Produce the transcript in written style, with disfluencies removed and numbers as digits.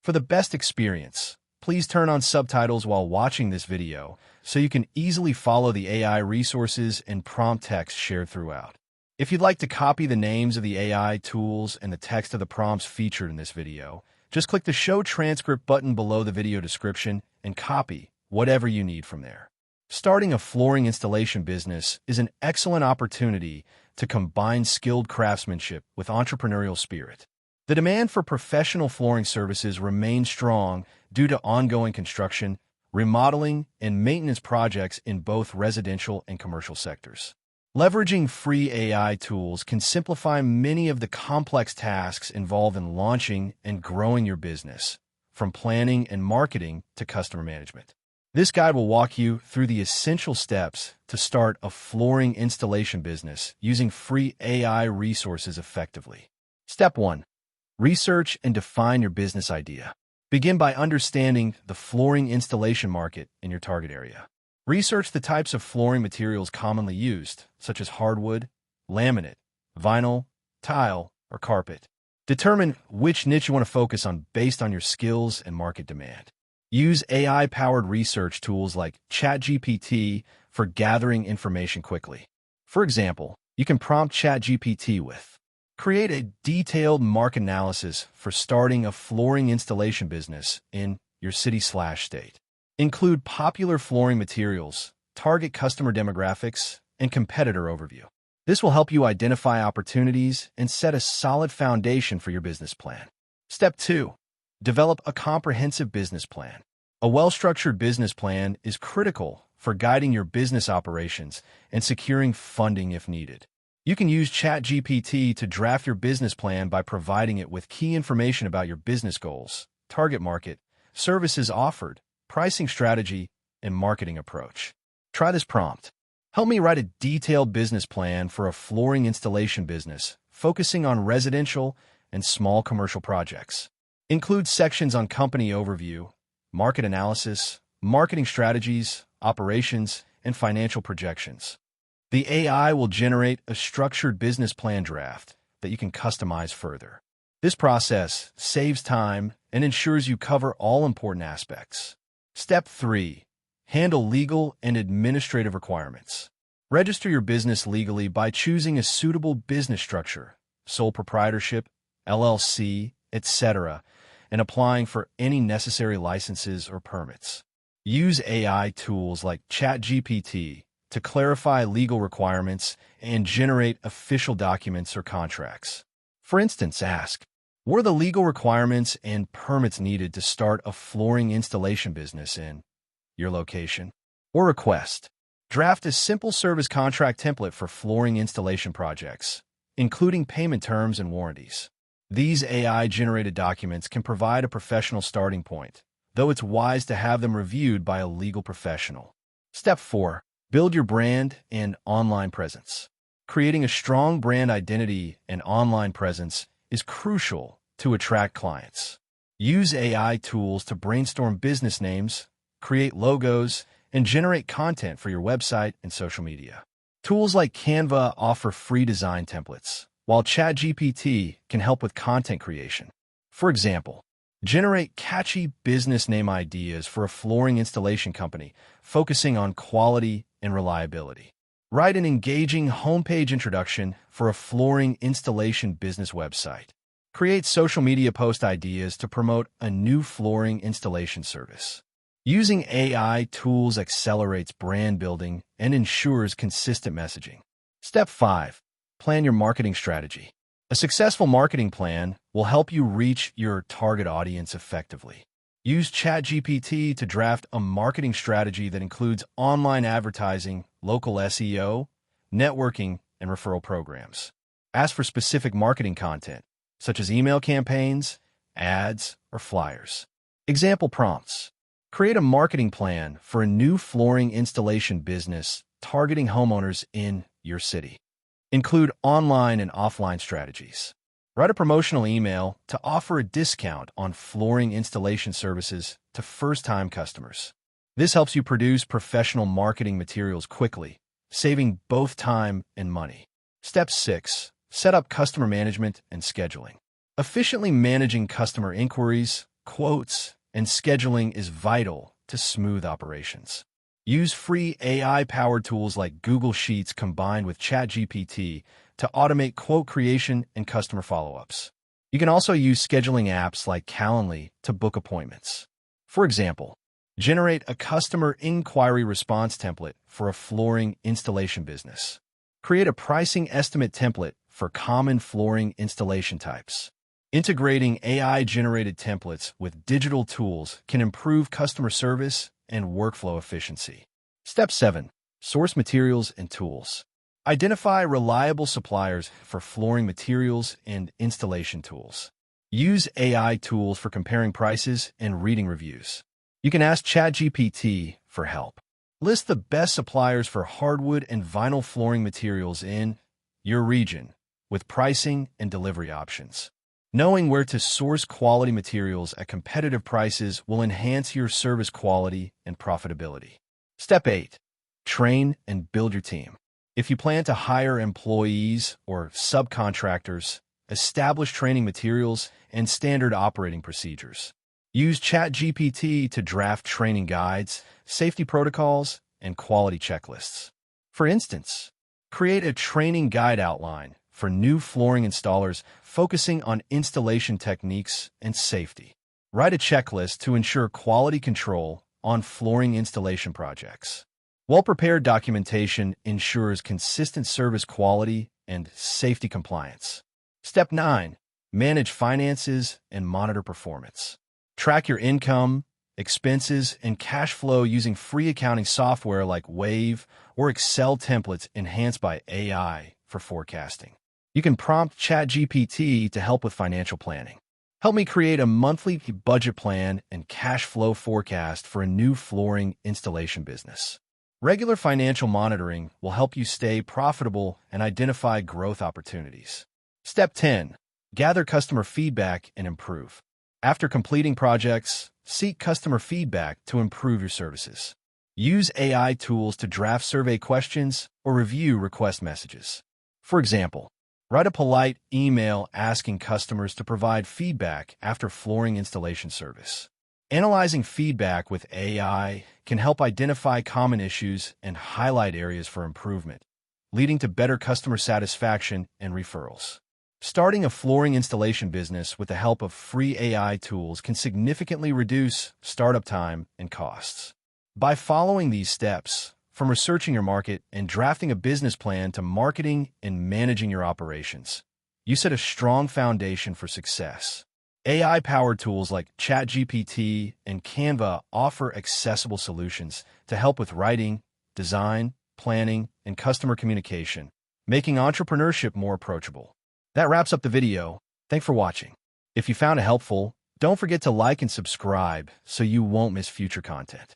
For the best experience, please turn on subtitles while watching this video so you can easily follow the AI resources and prompt text shared throughout. If you'd like to copy the names of the AI tools and the text of the prompts featured in this video, just click the Show Transcript button below the video description and copy whatever you need from there. Starting a flooring installation business is an excellent opportunity to combine skilled craftsmanship with entrepreneurial spirit. The demand for professional flooring services remains strong due to ongoing construction, remodeling, and maintenance projects in both residential and commercial sectors. Leveraging free AI tools can simplify many of the complex tasks involved in launching and growing your business, from planning and marketing to customer management. This guide will walk you through the essential steps to start a flooring installation business using free AI resources effectively. Step 1. Research and define your business idea. Begin by understanding the flooring installation market in your target area. Research the types of flooring materials commonly used, such as hardwood, laminate, vinyl, tile, or carpet. Determine which niche you want to focus on based on your skills and market demand. Use AI-powered research tools like ChatGPT for gathering information quickly. For example, you can prompt ChatGPT with, "Create a detailed market analysis for starting a flooring installation business in your city/state. Include popular flooring materials, target customer demographics, and competitor overview." This will help you identify opportunities and set a solid foundation for your business plan. Step 2. Develop a comprehensive business plan. A well-structured business plan is critical for guiding your business operations and securing funding if needed. You can use ChatGPT to draft your business plan by providing it with key information about your business goals, target market, services offered, pricing strategy, and marketing approach. Try this prompt. Help me write a detailed business plan for a flooring installation business, focusing on residential and small commercial projects. Include sections on company overview, market analysis, marketing strategies, operations, and financial projections. The AI will generate a structured business plan draft that you can customize further. This process saves time and ensures you cover all important aspects. Step 3. Handle legal and administrative requirements. Register your business legally by choosing a suitable business structure, sole proprietorship, LLC, etc., and applying for any necessary licenses or permits. Use AI tools like ChatGPT to clarify legal requirements and generate official documents or contracts. For instance, ask, what are the legal requirements and permits needed to start a flooring installation business in your location? Or request, draft a simple service contract template for flooring installation projects, including payment terms and warranties. These AI-generated documents can provide a professional starting point, though it's wise to have them reviewed by a legal professional. Step 4. Build your brand and online presence. Creating a strong brand identity and online presence is crucial to attract clients. Use AI tools to brainstorm business names, create logos, and generate content for your website and social media. Tools like Canva offer free design templates, while ChatGPT can help with content creation. For example, generate catchy business name ideas for a flooring installation company, focusing on quality and reliability. Write an engaging homepage introduction for a flooring installation business website. Create social media post ideas to promote a new flooring installation service. Using AI tools accelerates brand building and ensures consistent messaging. Step 5. Plan your marketing strategy. A successful marketing plan will help you reach your target audience effectively. Use ChatGPT to draft a marketing strategy that includes online advertising, local SEO, networking, and referral programs. Ask for specific marketing content, such as email campaigns, ads, or flyers. Example prompts. Create a marketing plan for a new flooring installation business targeting homeowners in your city. Include online and offline strategies. Write a promotional email to offer a discount on flooring installation services to first-time customers. This helps you produce professional marketing materials quickly, saving both time and money. Step 6. Set up customer management and scheduling. Efficiently managing customer inquiries, quotes, and scheduling is vital to smooth operations. Use free AI-powered tools like Google Sheets combined with ChatGPT to automate quote creation and customer follow-ups. You can also use scheduling apps like Calendly to book appointments. For example, generate a customer inquiry response template for a flooring installation business. Create a pricing estimate template for common flooring installation types. Integrating AI-generated templates with digital tools can improve customer service and workflow efficiency. Step 7. Source materials and tools. Identify reliable suppliers for flooring materials and installation tools. Use AI tools for comparing prices and reading reviews. You can ask ChatGPT for help. List the best suppliers for hardwood and vinyl flooring materials in your region, with pricing and delivery options. Knowing where to source quality materials at competitive prices will enhance your service quality and profitability. Step 8. Train and build your team. If you plan to hire employees or subcontractors, establish training materials and standard operating procedures. Use ChatGPT to draft training guides, safety protocols, and quality checklists. For instance, create a training guide outline for new flooring installers focusing on installation techniques and safety. Write a checklist to ensure quality control on flooring installation projects. Well-prepared documentation ensures consistent service quality and safety compliance. Step 9. Manage finances and monitor performance. Track your income, expenses, and cash flow using free accounting software like Wave or Excel templates enhanced by AI for forecasting. You can prompt ChatGPT to help with financial planning. Help me create a monthly budget plan and cash flow forecast for a new flooring installation business. Regular financial monitoring will help you stay profitable and identify growth opportunities. Step 10. Gather customer feedback and improve. After completing projects, seek customer feedback to improve your services. Use AI tools to draft survey questions or review request messages. For example, write a polite email asking customers to provide feedback after flooring installation service. Analyzing feedback with AI can help identify common issues and highlight areas for improvement, leading to better customer satisfaction and referrals. Starting a flooring installation business with the help of free AI tools can significantly reduce startup time and costs. By following these steps, from researching your market and drafting a business plan to marketing and managing your operations, you set a strong foundation for success. AI-powered tools like ChatGPT and Canva offer accessible solutions to help with writing, design, planning, and customer communication, making entrepreneurship more approachable. That wraps up the video. Thanks for watching. If you found it helpful, don't forget to like and subscribe so you won't miss future content.